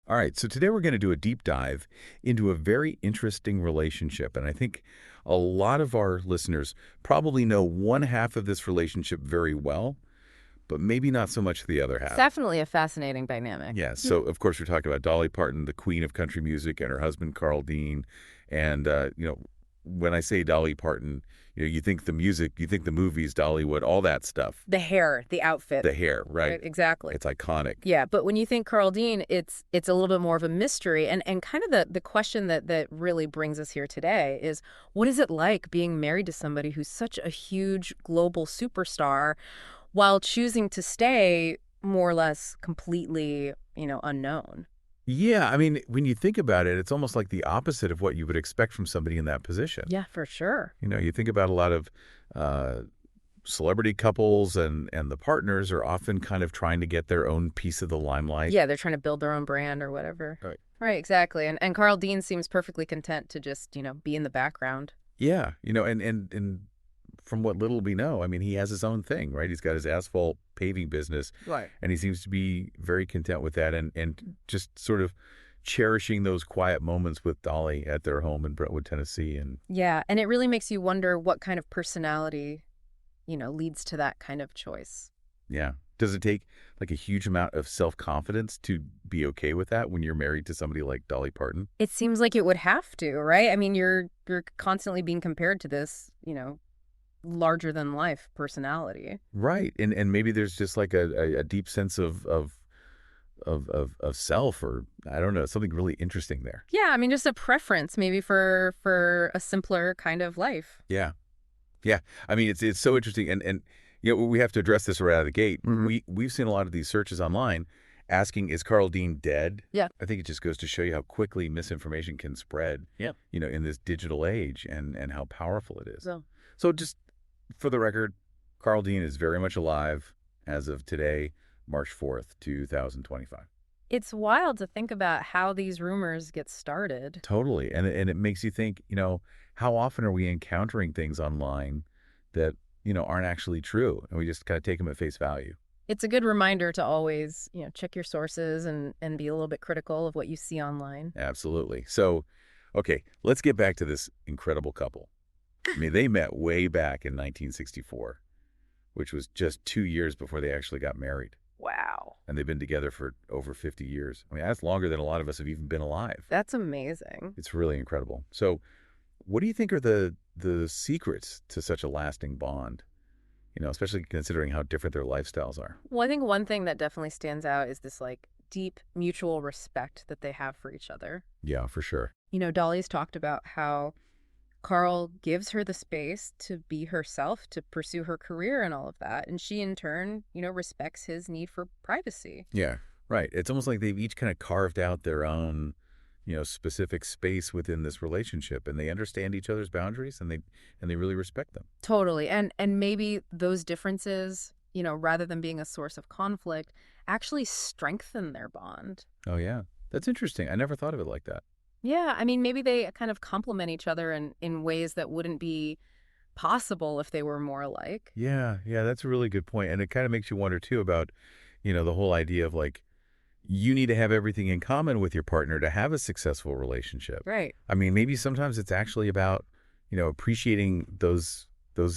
All right, so today we're going to do a deep dive into a very interesting relationship. And I think a lot of our listeners probably know one half of this relationship very well, but maybe not so much the other It's half. definitely a fascinating dynamic. Yeah, so of course we're talking about Dolly Parton, the queen of country music, and her husband, Carl Dean. And, when I say Dolly Parton, you think the music, you think the movies, Dollywood, all that stuff. The hair, the outfit. The hair, right? Exactly. It's iconic. Yeah, but when you think Carl Dean, it's a little bit more of a mystery. And kind of the question that really brings us here today is, what is it like being married to somebody who's such a huge global superstar while choosing to stay more or less completely, unknown? Yeah, I mean, when you think about it, it's almost like the opposite of what you would expect from somebody in that position. Yeah, for sure. You think about a lot of uh, celebrity couples, and the partners are often kind of trying to get their own piece of the limelight. Yeah, they're trying to build their own brand or whatever. Right. Right, exactly. And Carl Dean seems perfectly content to just, be in the background. Yeah, and from what little we know, I mean, he has his own thing, right? He's got his asphalt paving business, Right. and he seems to be very content with that, and just sort of cherishing those quiet moments with Dolly at their home in Brentwood, Tennessee. And Yeah, and it really makes you wonder what kind of personality, leads to that kind of choice. yeah, does it take like a huge amount of self-confidence to be okay with that when you're married to somebody like Dolly Parton? It seems like it would have to, right? I mean, you're constantly being compared to this, larger than life personality. Right. And maybe there's just like a deep sense of self, or I don't know, something really interesting there. Yeah, I mean, just a preference maybe for a simpler kind of life. Yeah. Yeah. I mean, it's so interesting. And we have to address this right out of the gate. We've seen a lot of these searches online asking, is Carl Dean dead? Yeah. I think it just goes to show you how quickly misinformation can spread, Yep. In this digital age, and how powerful it is. So, So just for the record, Carl Dean is very much alive as of today, March 4th, 2025. it's wild to think about how these rumors get started. Totally. And it makes you think, how often are we encountering things online that, aren't actually true, and we just kind of take them at face value? It's a good reminder to always, check your sources and be a little bit critical of what you see online. Absolutely. So, okay, let's get back to this incredible couple. I mean, they met way back in 1964, which was just 2 years before they actually got married. Wow. And they've been together for over 50 years. I mean, that's longer than a lot of us have even been alive. That's amazing. It's really incredible. So what do you think are the secrets to such a lasting bond? Especially considering how different their lifestyles are. Well, I think one thing that definitely stands out is this deep mutual respect that they have for each other. Yeah, for sure. Dolly's talked about how Carl gives her the space to be herself, to pursue her career and all of that. And she, in turn, respects his need for privacy. Yeah, right. It's almost like they've each kind of carved out their own, specific space within this relationship, and they understand each other's boundaries, and they really respect them. Totally. And maybe those differences, rather than being a source of conflict, actually strengthen their bond. Oh, yeah. That's interesting. I never thought of it like that. Yeah, I mean, maybe they kind of complement each other in ways that wouldn't be possible if they were more alike. Yeah, that's a really good point. And it kind of makes you wonder, too, about, the whole idea of like, you need to have everything in common with your partner to have a successful relationship. Right. I mean, maybe sometimes it's actually about, appreciating those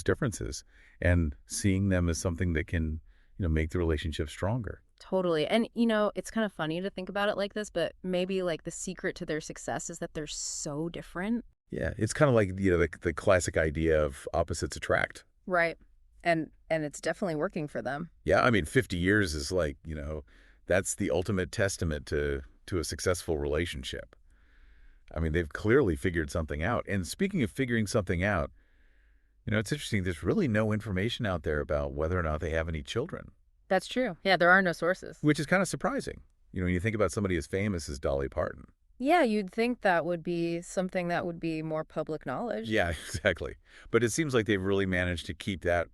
differences and seeing them as something that can, make the relationship stronger. Totally. And, it's kind of funny to think about it like this, but maybe the secret to their success is that they're so different. Yeah, it's kind of like, the classic idea of opposites attract. Right. And it's definitely working for them. Yeah, I mean, 50 years is like, that's the ultimate testament to a successful relationship. I mean, they've clearly figured something out. And speaking of figuring something out, it's interesting. There's really no information out there about whether or not they have any children. That's true. Yeah, there are no sources. Which is kind of surprising. When you think about somebody as famous as Dolly Parton. Yeah, you'd think that would be something that would be more public knowledge. Yeah, exactly. But it seems like they've really managed to keep that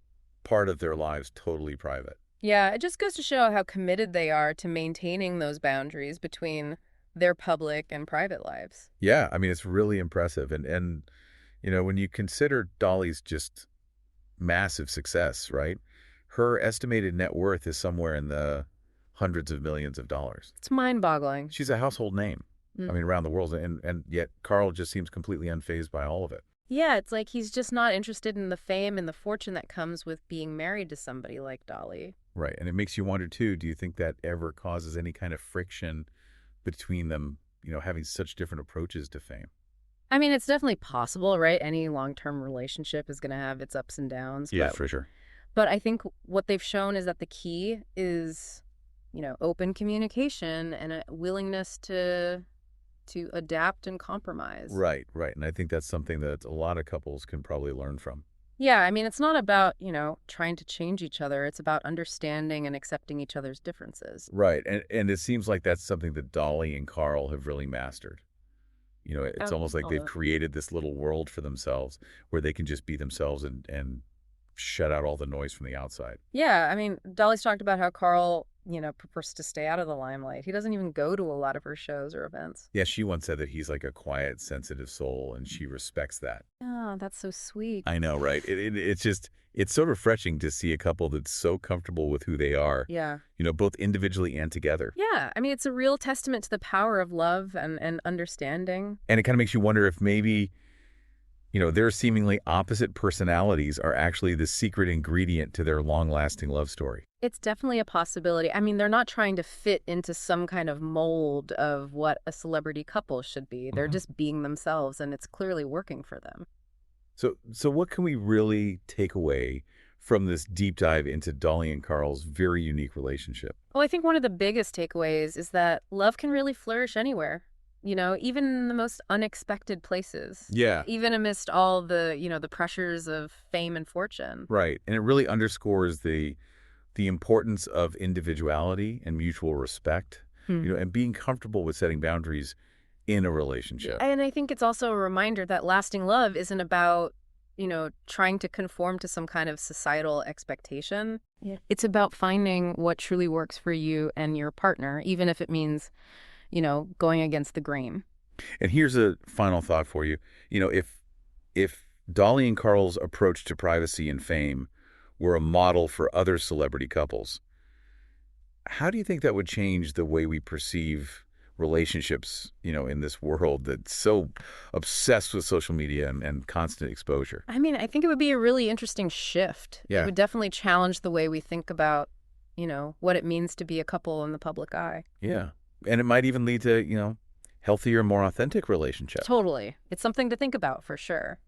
part of their lives totally private. Yeah, it just goes to show how committed they are to maintaining those boundaries between their public and private lives. Yeah, I mean, it's really impressive. And when you consider Dolly's just massive success, right? Her estimated net worth is somewhere in the hundreds of millions of dollars. It's mind-boggling. She's a household name. I mean, around the world, and yet Carl just seems completely unfazed by all of it. Yeah, it's like he's just not interested in the fame and the fortune that comes with being married to somebody like Dolly. Right, and it makes you wonder, too, do you think that ever causes any kind of friction between them, having such different approaches to fame? I mean, it's definitely possible, right? Any long-term relationship is going to have its ups and downs. Yeah, for sure. But I think what they've shown is that the key is, open communication and a willingness to adapt and compromise. Right. And I think that's something that a lot of couples can probably learn from. Yeah, I mean, it's not about, trying to change each other. It's about understanding and accepting each other's differences. Right. And it seems like that's something that Dolly and Carl have really mastered. It's almost like they've created this little world for themselves where they can just be themselves and shut out all the noise from the outside. Yeah, I mean, Dolly's talked about how Carl, prefers to stay out of the limelight. He doesn't even go to a lot of her shows or events. Yeah, she once said that he's like a quiet, sensitive soul, and she respects that. Oh, that's so sweet. I know, right? It's so refreshing to see a couple that's so comfortable with who they are. Yeah. Both individually and together. Yeah, I mean, it's a real testament to the power of love and understanding. And it kind of makes you wonder if maybe, their seemingly opposite personalities are actually the secret ingredient to their long-lasting love story. It's definitely a possibility. I mean, they're not trying to fit into some kind of mold of what a celebrity couple should be. They're just being themselves, and it's clearly working for them. So what can we really take away from this deep dive into Dolly and Carl's very unique relationship? Well, I think one of the biggest takeaways is that love can really flourish anywhere. Even in the most unexpected places. Yeah. Even amidst all the, the pressures of fame and fortune. Right. And it really underscores the importance of individuality and mutual respect, and being comfortable with setting boundaries in a relationship. And I think it's also a reminder that lasting love isn't about, trying to conform to some kind of societal expectation. Yeah. It's about finding what truly works for you and your partner, even if it means going against the grain. And here's a final thought for you. If Dolly and Carl's approach to privacy and fame were a model for other celebrity couples, how do you think that would change the way we perceive relationships, in this world that's so obsessed with social media and constant exposure? I mean, I think it would be a really interesting shift. Yeah. It would definitely challenge the way we think about, what it means to be a couple in the public eye. Yeah. And it might even lead to, healthier, more authentic relationships. Totally. It's something to think about for sure.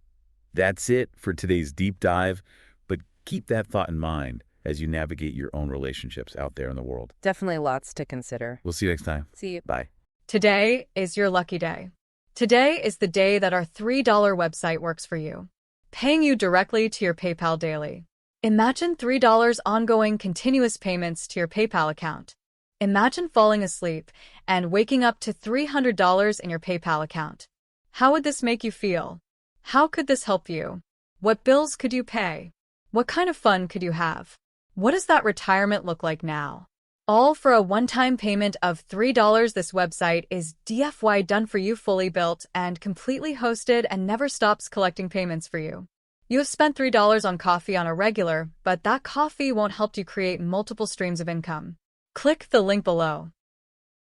That's it for today's deep dive, but keep that thought in mind as you navigate your own relationships out there in the world. Definitely lots to consider. We'll see you next time. See you. Bye. Today is your lucky day. Today is the day that our $3 website works for you, paying you directly to your PayPal daily. Imagine $3 ongoing continuous payments to your PayPal account. Imagine falling asleep and waking up to $300 in your PayPal account. How would this make you feel? How could this help you? What bills could you pay? What kind of fun could you have? What does that retirement look like now? All for a one-time payment of $3. This website is DFY done for you, fully built and completely hosted, and never stops collecting payments for you. You have spent $3 on coffee on a regular, but that coffee won't help you create multiple streams of income. Click the link below.